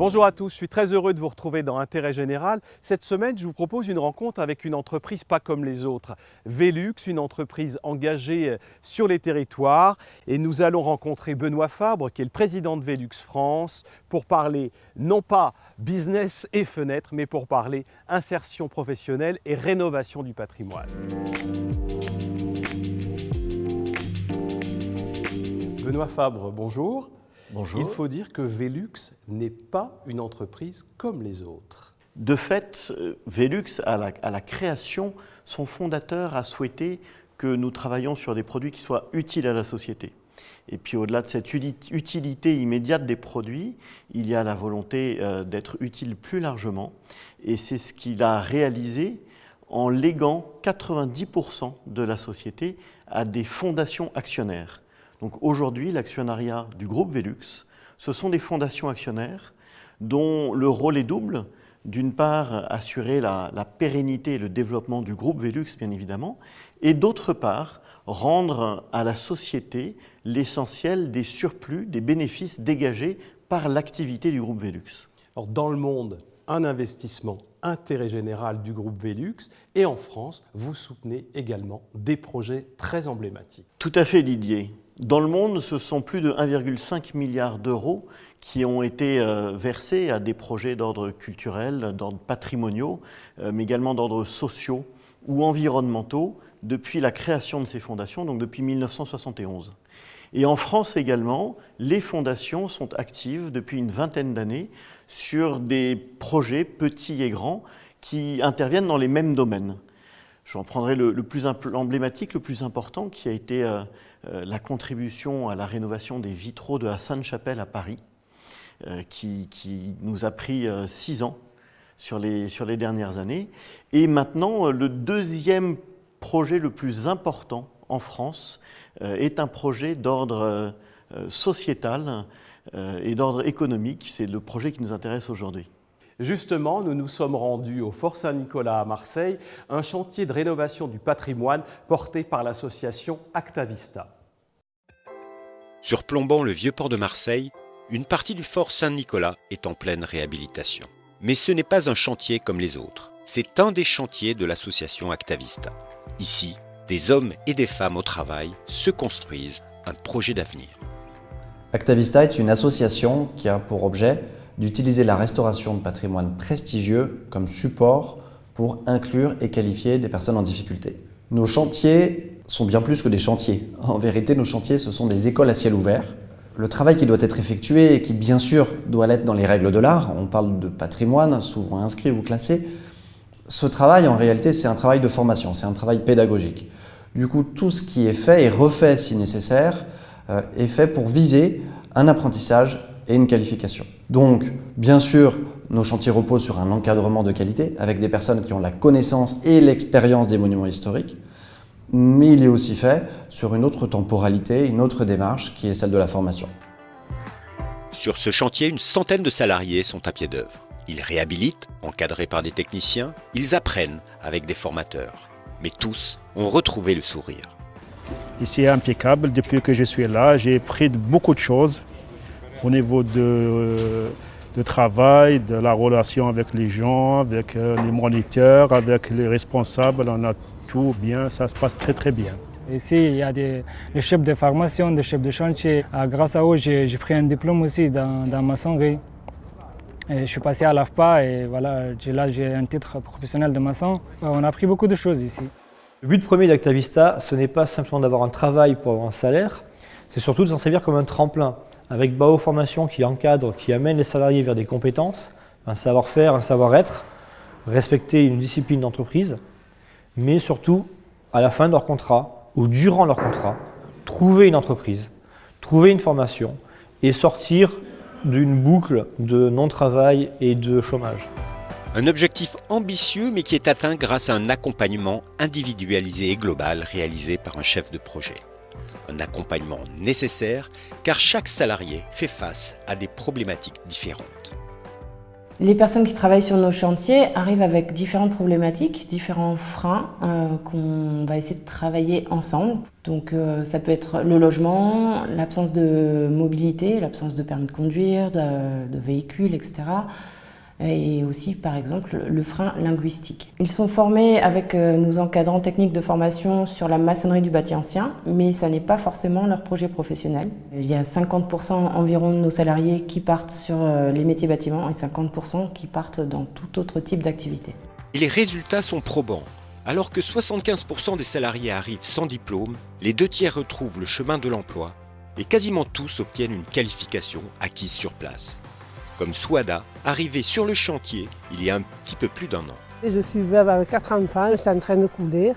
Bonjour à tous, je suis très heureux de vous retrouver dans Intérêt Général. Cette semaine, je vous propose une rencontre avec une entreprise pas comme les autres. Velux, une entreprise engagée sur les territoires. Et nous allons rencontrer Benoît Fabre, qui est le président de Velux France, pour parler non pas business et fenêtres, mais pour parler insertion professionnelle et rénovation du patrimoine. Benoît Fabre, bonjour. Bonjour. Il faut dire que Velux n'est pas une entreprise comme les autres. De fait, Velux, à la création, son fondateur a souhaité que nous travaillions sur des produits qui soient utiles à la société. Et puis au-delà de cette utilité immédiate des produits, il y a la volonté d'être utile plus largement. Et c'est ce qu'il a réalisé en léguant 90% de la société à des fondations actionnaires. Donc aujourd'hui, l'actionnariat du groupe Velux, ce sont des fondations actionnaires dont le rôle est double. D'une part, assurer la pérennité et le développement du groupe Velux, bien évidemment, et d'autre part, rendre à la société l'essentiel des surplus, des bénéfices dégagés par l'activité du groupe Velux. Alors, dans le monde, un investissement intérêt général du groupe Velux, et en France, vous soutenez également des projets très emblématiques. Tout à fait, Didier. Dans le monde, ce sont plus de 1,5 milliard d'euros qui ont été versés à des projets d'ordre culturel, d'ordre patrimoniaux, mais également d'ordre sociaux ou environnementaux depuis la création de ces fondations, donc depuis 1971. Et en France également, les fondations sont actives depuis une vingtaine d'années sur des projets petits et grands qui interviennent dans les mêmes domaines. J'en prendrai le plus emblématique, le plus important, qui a été la contribution à la rénovation des vitraux de la Sainte-Chapelle à Paris, qui nous a pris 6 ans sur les dernières années. Et maintenant, le deuxième projet le plus important en France est un projet d'ordre sociétal et d'ordre économique. C'est le projet qui nous intéresse aujourd'hui. Justement, nous nous sommes rendus au Fort Saint-Nicolas à Marseille, un chantier de rénovation du patrimoine porté par l'association Actavista. Surplombant le vieux port de Marseille, une partie du Fort Saint-Nicolas est en pleine réhabilitation. Mais ce n'est pas un chantier comme les autres. C'est un des chantiers de l'association Actavista. Ici, des hommes et des femmes au travail se construisent un projet d'avenir. Actavista est une association qui a pour objet d'utiliser la restauration de patrimoine prestigieux comme support pour inclure et qualifier des personnes en difficulté. Nos chantiers sont bien plus que des chantiers. En vérité, nos chantiers, ce sont des écoles à ciel ouvert. Le travail qui doit être effectué et qui, bien sûr, doit l'être dans les règles de l'art, on parle de patrimoine, souvent inscrit ou classé, ce travail, en réalité, c'est un travail de formation, c'est un travail pédagogique. Du coup, tout ce qui est fait et refait si nécessaire est fait pour viser un apprentissage et une qualification. Donc, bien sûr, nos chantiers reposent sur un encadrement de qualité avec des personnes qui ont la connaissance et l'expérience des monuments historiques, mais il est aussi fait sur une autre temporalité, une autre démarche qui est celle de la formation. Sur ce chantier, une centaine de salariés sont à pied d'œuvre. Ils réhabilitent, encadrés par des techniciens, ils apprennent avec des formateurs. Mais tous ont retrouvé le sourire. Ici est impeccable, depuis que je suis là, j'ai appris beaucoup de choses au niveau de travail, de la relation avec les gens, avec les moniteurs, avec les responsables, on a tout bien, ça se passe très très bien. Ici, il y a des chefs de formation, des chefs de chantier. Grâce à eux, j'ai pris un diplôme aussi dans maçonnerie. Et je suis passé à l'AFPA et voilà, là j'ai un titre professionnel de maçon. On a appris beaucoup de choses ici. Le but premier d'Actavista, ce n'est pas simplement d'avoir un travail pour avoir un salaire, c'est surtout de s'en servir comme un tremplin, avec Bao Formation qui encadre, qui amène les salariés vers des compétences, un savoir-faire, un savoir-être, respecter une discipline d'entreprise, mais surtout, à la fin de leur contrat ou durant leur contrat, trouver une entreprise, trouver une formation et sortir d'une boucle de non-travail et de chômage. Un objectif ambitieux mais qui est atteint grâce à un accompagnement individualisé et global réalisé par un chef de projet. Un accompagnement nécessaire car chaque salarié fait face à des problématiques différentes. Les personnes qui travaillent sur nos chantiers arrivent avec différentes problématiques, différents freins qu'on va essayer de travailler ensemble. Donc ça peut être le logement, l'absence de mobilité, l'absence de permis de conduire, de véhicules, etc. Et aussi, par exemple, le frein linguistique. Ils sont formés avec nos encadrants techniques de formation sur la maçonnerie du bâti ancien, mais ça n'est pas forcément leur projet professionnel. Il y a 50% environ de nos salariés qui partent sur les métiers bâtiments et 50% qui partent dans tout autre type d'activité. Et les résultats sont probants. Alors que 75% des salariés arrivent sans diplôme, les 2/3 retrouvent le chemin de l'emploi et quasiment tous obtiennent une qualification acquise sur place. Comme Souada, arrivée sur le chantier il y a un petit peu plus d'1 an. Je suis veuve avec 4 enfants, je suis en train de couler.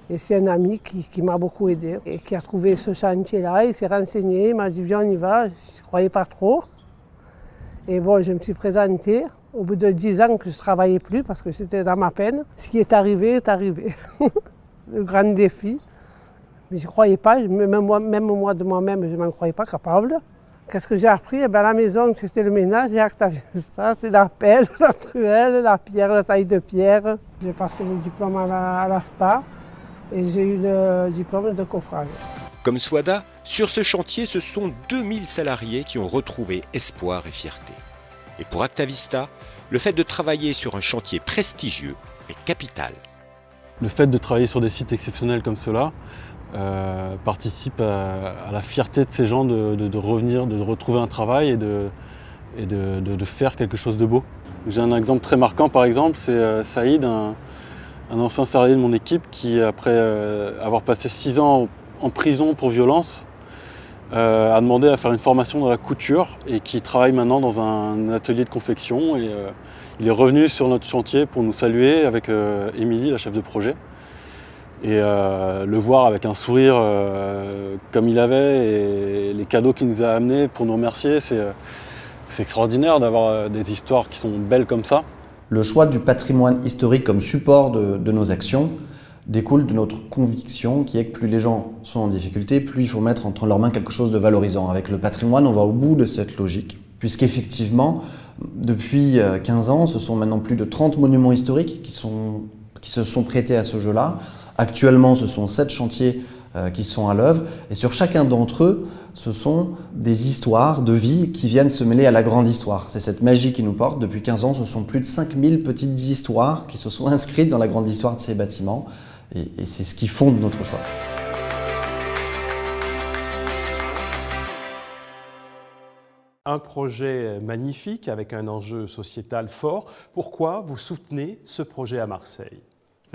Et c'est un ami qui m'a beaucoup aidé et qui a trouvé ce chantier-là. Il s'est renseigné, il m'a dit viens on y va, je ne croyais pas trop. Et bon, je me suis présentée. Au bout de 10 ans que je ne travaillais plus parce que j'étais dans ma peine. Ce qui est arrivé est arrivé. Le grand défi. Mais je ne croyais pas, même moi de moi-même, je ne m'en croyais pas capable. Qu'est-ce que j'ai appris? À la maison, c'était le ménage et Actavista, c'est la pelle, la truelle, la pierre, la taille de pierre. J'ai passé le diplôme à l'AFPA et j'ai eu le diplôme de coffrage. Comme Souada, sur ce chantier, ce sont 2000 salariés qui ont retrouvé espoir et fierté. Et pour Actavista, le fait de travailler sur un chantier prestigieux est capital. Le fait de travailler sur des sites exceptionnels comme cela participe à la fierté de ces gens de revenir, de retrouver un travail et de faire quelque chose de beau. J'ai un exemple très marquant par exemple, c'est Saïd, un ancien salarié de mon équipe qui, après avoir passé 6 ans en prison pour violence, a demandé à faire une formation dans la couture et qui travaille maintenant dans un atelier de confection. Et il est revenu sur notre chantier pour nous saluer avec Émilie, la chef de projet. Et le voir avec un sourire comme il avait et les cadeaux qu'il nous a amenés pour nous remercier, c'est extraordinaire d'avoir des histoires qui sont belles comme ça. Le choix du patrimoine historique comme support de nos actions découle de notre conviction qui est que plus les gens sont en difficulté, plus il faut mettre entre leurs mains quelque chose de valorisant. Avec le patrimoine, on va au bout de cette logique, puisqu'effectivement, depuis 15 ans, ce sont maintenant plus de 30 monuments historiques qui se sont prêtés à ce jeu-là. Actuellement, ce sont 7 chantiers qui sont à l'œuvre, et sur chacun d'entre eux, ce sont des histoires de vie qui viennent se mêler à la grande histoire. C'est cette magie qui nous porte. Depuis 15 ans, ce sont plus de 5000 petites histoires qui se sont inscrites dans la grande histoire de ces bâtiments, et c'est ce qui fonde notre choix. Un projet magnifique avec un enjeu sociétal fort. Pourquoi vous soutenez ce projet à Marseille?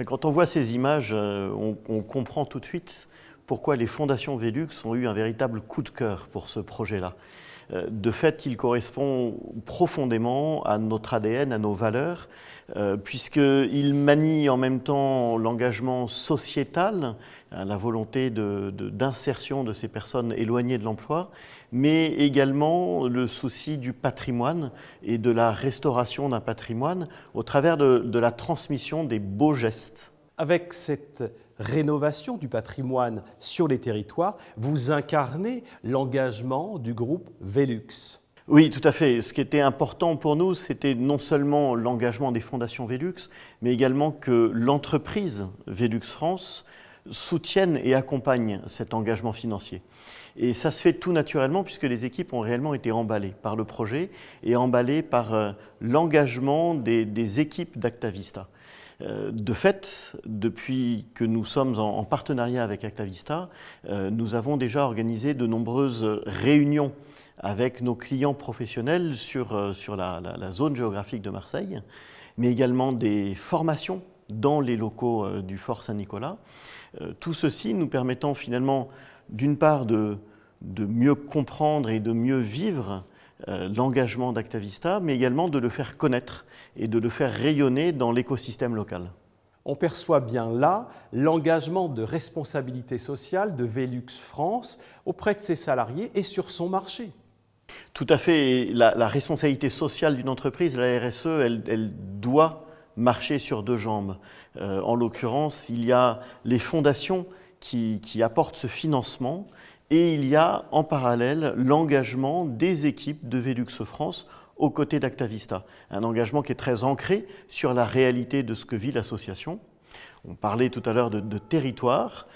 Quand on voit ces images, on comprend tout de suite pourquoi les fondations Velux ont eu un véritable coup de cœur pour ce projet-là. De fait, il correspond profondément à notre ADN, à nos valeurs, puisqu'il manie en même temps l'engagement sociétal, la volonté d'insertion de ces personnes éloignées de l'emploi, mais également le souci du patrimoine et de la restauration d'un patrimoine au travers de la transmission des beaux gestes. Avec cette rénovation du patrimoine sur les territoires, vous incarnez l'engagement du groupe Velux. Oui, tout à fait. Ce qui était important pour nous, c'était non seulement l'engagement des fondations Velux, mais également que l'entreprise Velux France soutienne et accompagne cet engagement financier. Et ça se fait tout naturellement puisque les équipes ont réellement été emballées par le projet et emballées par l'engagement des équipes d'Actavista. De fait, depuis que nous sommes en partenariat avec Actavista, nous avons déjà organisé de nombreuses réunions avec nos clients professionnels sur la zone géographique de Marseille, mais également des formations dans les locaux du Fort Saint-Nicolas. Tout ceci nous permettant finalement, d'une part, de mieux comprendre et de mieux vivre l'engagement d'Actavista, mais également de le faire connaître et de le faire rayonner dans l'écosystème local. On perçoit bien là l'engagement de responsabilité sociale de Velux France auprès de ses salariés et sur son marché. Tout à fait. La responsabilité sociale d'une entreprise, la RSE, elle doit marcher sur 2 jambes. En l'occurrence, il y a les fondations qui apportent ce financement. Et il y a en parallèle l'engagement des équipes de Velux France aux côtés d'Actavista. Un engagement qui est très ancré sur la réalité de ce que vit l'association. On parlait tout à l'heure de territoire.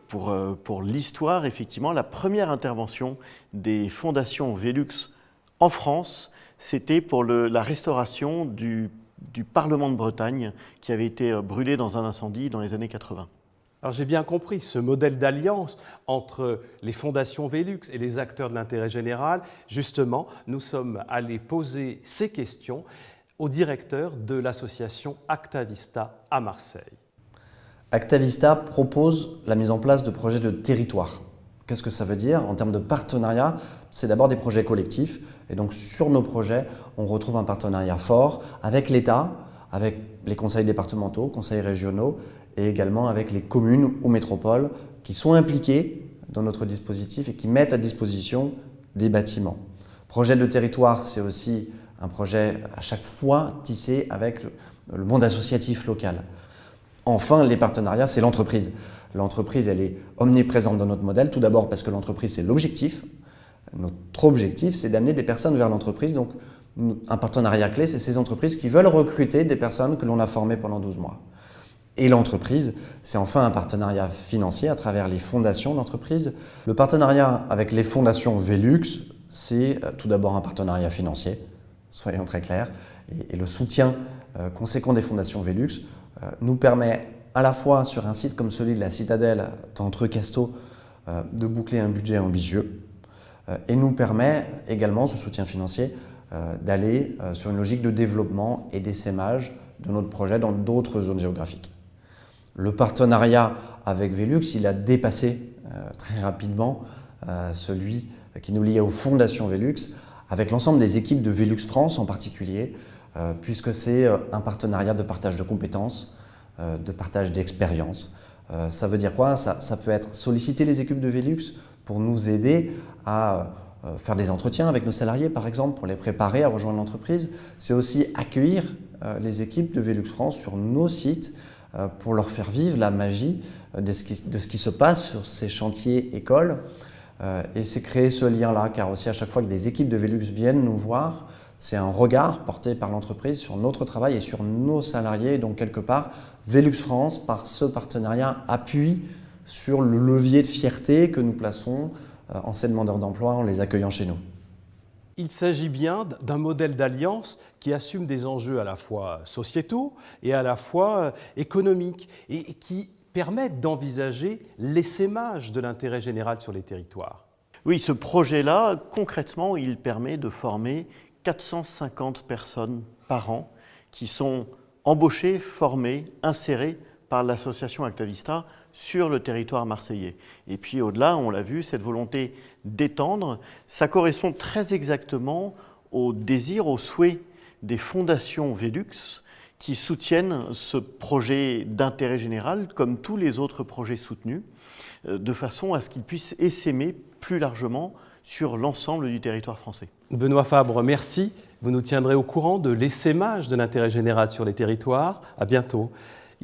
Pour l'histoire, effectivement, la première intervention des fondations Velux en France, c'était pour la restauration du Parlement de Bretagne qui avait été brûlé dans un incendie dans les années 80. Alors j'ai bien compris, ce modèle d'alliance entre les fondations Velux et les acteurs de l'intérêt général, justement, nous sommes allés poser ces questions au directeur de l'association Actavista à Marseille. Actavista propose la mise en place de projets de territoire. Qu'est-ce que ça veut dire? En termes de partenariat, c'est d'abord des projets collectifs. Et donc sur nos projets, on retrouve un partenariat fort avec l'État, avec les conseils départementaux, conseils régionaux et également avec les communes ou métropoles qui sont impliquées dans notre dispositif et qui mettent à disposition des bâtiments. Projet de territoire, c'est aussi un projet à chaque fois tissé avec le monde associatif local. Enfin, les partenariats, c'est l'entreprise. L'entreprise, elle est omniprésente dans notre modèle. Tout d'abord parce que l'entreprise, c'est l'objectif. Notre objectif, c'est d'amener des personnes vers l'entreprise. Donc, un partenariat clé, c'est ces entreprises qui veulent recruter des personnes que l'on a formées pendant 12 mois. Et l'entreprise, c'est enfin un partenariat financier à travers les fondations d'entreprise. Le partenariat avec les fondations Velux, c'est tout d'abord un partenariat financier, soyons très clairs. Et le soutien conséquent des fondations Velux nous permet à la fois sur un site comme celui de la Citadelle d'Entrecasteaux de boucler un budget ambitieux et nous permet également, ce soutien financier, d'aller sur une logique de développement et d'essaimage de notre projet dans d'autres zones géographiques. Le partenariat avec Velux, il a dépassé très rapidement celui qui nous liait aux fondations Velux, avec l'ensemble des équipes de Velux France en particulier, puisque c'est un partenariat de partage de compétences, de partage d'expériences. Ça veut dire quoi? Ça peut être solliciter les équipes de Velux pour nous aider à faire des entretiens avec nos salariés, par exemple, pour les préparer à rejoindre l'entreprise. C'est aussi accueillir les équipes de Velux France sur nos sites pour leur faire vivre la magie de ce qui se passe sur ces chantiers écoles. Et c'est créer ce lien-là, car aussi à chaque fois que des équipes de Velux viennent nous voir, c'est un regard porté par l'entreprise sur notre travail et sur nos salariés. Donc quelque part, Velux France, par ce partenariat, appuie sur le levier de fierté que nous plaçons en ces demandeurs d'emploi en les accueillant chez nous. Il s'agit bien d'un modèle d'alliance qui assume des enjeux à la fois sociétaux et à la fois économiques et qui permettent d'envisager l'essaimage de l'intérêt général sur les territoires. Oui, ce projet-là, concrètement, il permet de former 450 personnes par an qui sont embauchées, formées, insérées par l'association Actavista sur le territoire marseillais. Et puis au-delà, on l'a vu, cette volonté d'étendre, ça correspond très exactement au désir, au souhait des fondations Velux qui soutiennent ce projet d'intérêt général comme tous les autres projets soutenus, de façon à ce qu'il puisse essaimer plus largement sur l'ensemble du territoire français. Benoît Fabre, merci. Vous nous tiendrez au courant de l'essaimage de l'intérêt général sur les territoires. À bientôt.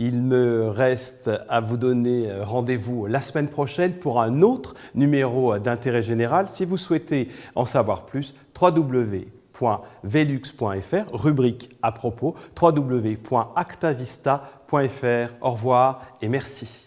Il me reste à vous donner rendez-vous la semaine prochaine pour un autre numéro d'intérêt général. Si vous souhaitez en savoir plus, www.velux.fr, rubrique à propos, www.actavista.fr. Au revoir et merci.